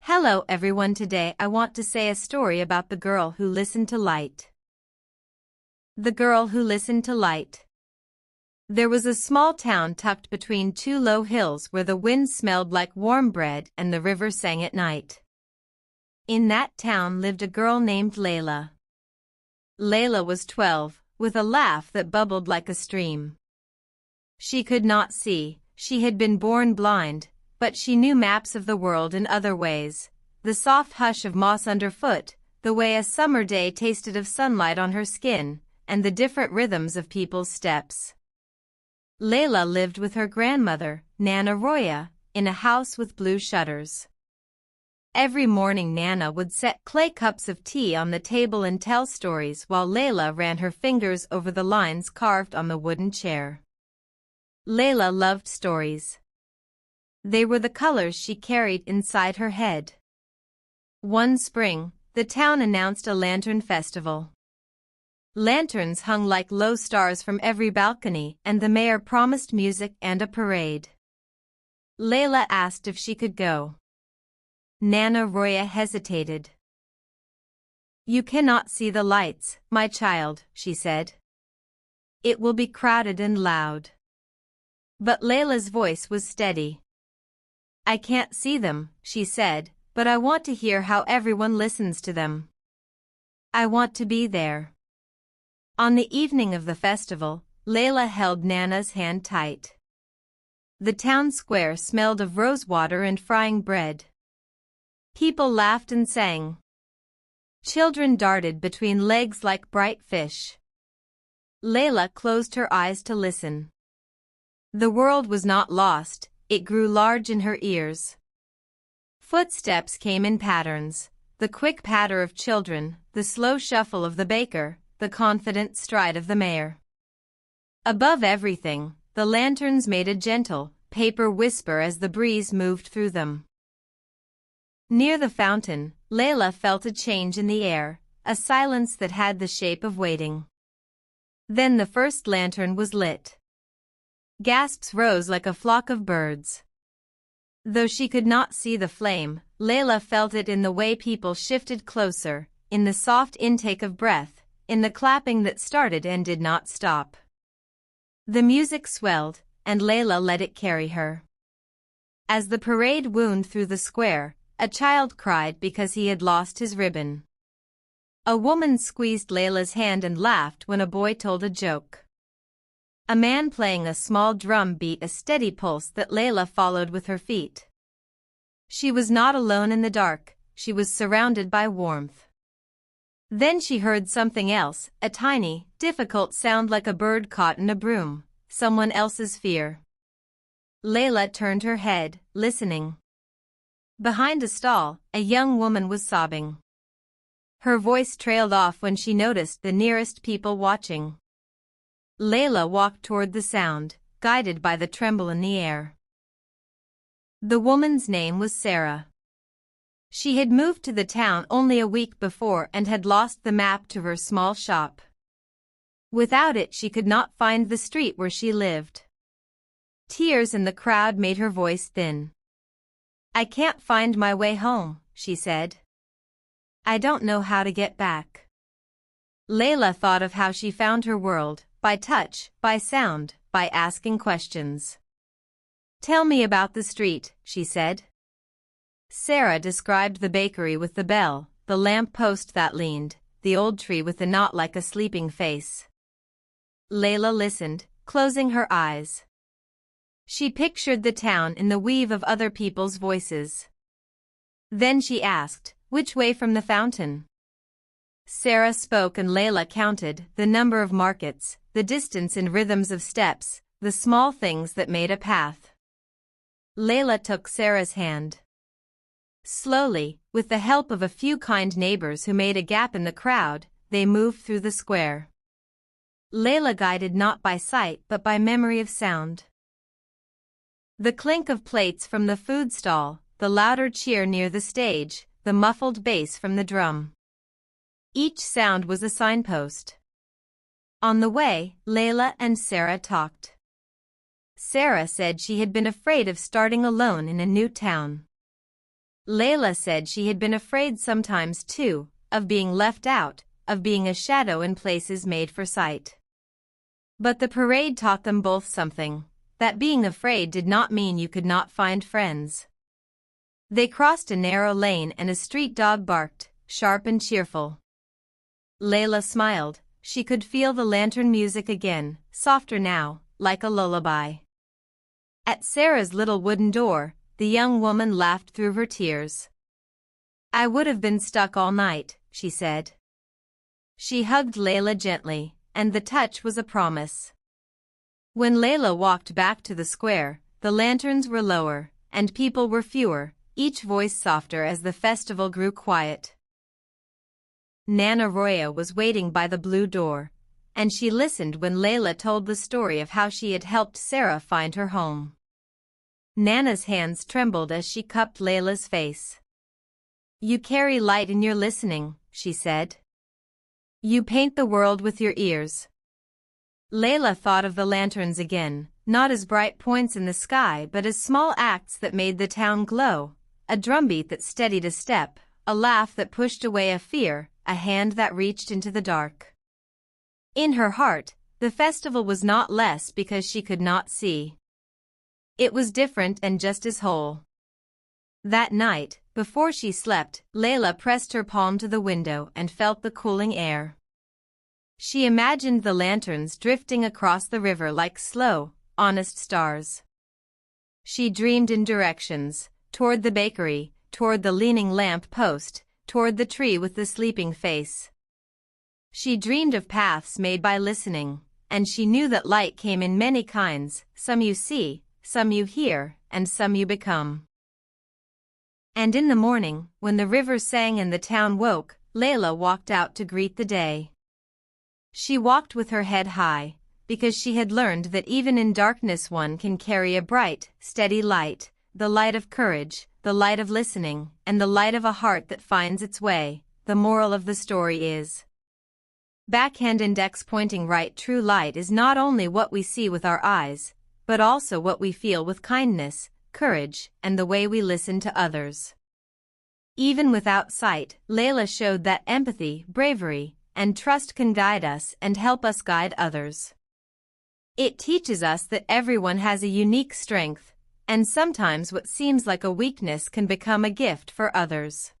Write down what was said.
Hello everyone, today I want to say a story about the girl who listened to light. The girl who listened to light. There was a small town tucked between two low hills where the wind smelled like warm bread and the river sang at night. In that town lived a girl named Layla. Layla was 12, with a laugh that bubbled like a stream. She could not see, she had been born blind, but she knew maps of the world in other ways, the soft hush of moss underfoot, the way a summer day tasted of sunlight on her skin, and the different rhythms of people's steps. Layla lived with her grandmother, Nana Roya, in a house with blue shutters. Every morning Nana would set clay cups of tea on the table and tell stories while Layla ran her fingers over the lines carved on the wooden chair. Layla loved stories. They were the colors she carried inside her head. One spring, the town announced a lantern festival. Lanterns hung like low stars from every balcony, and the mayor promised music and a parade. Layla asked if she could go. Nana Roya hesitated. "You cannot see the lights, my child," she said. "It will be crowded and loud." But Layla's voice was steady. "I can't see them," she said, "but I want to hear how everyone listens to them. I want to be there." On the evening of the festival, Layla held Nana's hand tight. The town square smelled of rosewater and frying bread. People laughed and sang. Children darted between legs like bright fish. Layla closed her eyes to listen. The world was not lost. It grew large in her ears. Footsteps came in patterns, the quick patter of children, the slow shuffle of the baker, the confident stride of the mayor. Above everything, the lanterns made a gentle, paper whisper as the breeze moved through them. Near the fountain, Layla felt a change in the air, a silence that had the shape of waiting. Then the first lantern was lit. Gasps rose like a flock of birds. Though she could not see the flame, Layla felt it in the way people shifted closer, in the soft intake of breath, in the clapping that started and did not stop. The music swelled, and Layla let it carry her. As the parade wound through the square, a child cried because he had lost his ribbon. A woman squeezed Layla's hand and laughed when a boy told a joke. A man playing a small drum beat a steady pulse that Layla followed with her feet. She was not alone in the dark, she was surrounded by warmth. Then she heard something else, a tiny, difficult sound like a bird caught in a broom, someone else's fear. Layla turned her head, listening. Behind a stall, a young woman was sobbing. Her voice trailed off when she noticed the nearest people watching. Layla walked toward the sound, guided by the tremble in the air. The woman's name was Sarah. She had moved to the town only a week before and had lost the map to her small shop. Without it, she could not find the street where she lived. Tears in the crowd made her voice thin. "I can't find my way home," she said. "I don't know how to get back." Layla thought of how she found her world, by touch, by sound, by asking questions. "Tell me about the street," she said. Sarah described the bakery with the bell, the lamp post that leaned, the old tree with the knot like a sleeping face. Layla listened, closing her eyes. She pictured the town in the weave of other people's voices. Then she asked, "Which way from the fountain?" Sarah spoke and Layla counted the number of markets, the distance in rhythms of steps, the small things that made a path. Layla took Sarah's hand. Slowly, with the help of a few kind neighbors who made a gap in the crowd, they moved through the square. Layla guided not by sight but by memory of sound. The clink of plates from the food stall, the louder cheer near the stage, the muffled bass from the drum. Each sound was a signpost. On the way, Layla and Sarah talked. Sarah said she had been afraid of starting alone in a new town. Layla said she had been afraid sometimes too, of being left out, of being a shadow in places made for sight. But the parade taught them both something, that being afraid did not mean you could not find friends. They crossed a narrow lane and a street dog barked, sharp and cheerful. Layla smiled. She could feel the lantern music again, softer now, like a lullaby. At Sarah's little wooden door, the young woman laughed through her tears. "I would have been stuck all night," she said. She hugged Layla gently, and the touch was a promise. When Layla walked back to the square, the lanterns were lower, and people were fewer, each voice softer as the festival grew quiet. Nana Roya was waiting by the blue door, and she listened when Layla told the story of how she had helped Sarah find her home. Nana's hands trembled as she cupped Layla's face. "You carry light in your listening," she said. "You paint the world with your ears." Layla thought of the lanterns again, not as bright points in the sky but as small acts that made the town glow, a drumbeat that steadied a step, a laugh that pushed away a fear, a hand that reached into the dark. In her heart, the festival was not less because she could not see. It was different and just as whole. That night, before she slept, Layla pressed her palm to the window and felt the cooling air. She imagined the lanterns drifting across the river like slow, honest stars. She dreamed in directions, toward the bakery, toward the leaning lamp post, toward the tree with the sleeping face. She dreamed of paths made by listening, and she knew that light came in many kinds, some you see, some you hear, and some you become. And in the morning, when the river sang and the town woke, Layla walked out to greet the day. She walked with her head high, because she had learned that even in darkness one can carry a bright, steady light, the light of courage, the light of listening, and the light of a heart that finds its way. The moral of the story is: backhand index pointing right. True light is not only what we see with our eyes, but also what we feel with kindness, courage, and the way we listen to others. Even without sight, Layla showed that empathy, bravery, and trust can guide us and help us guide others. It teaches us that everyone has a unique strength, and sometimes what seems like a weakness can become a gift for others.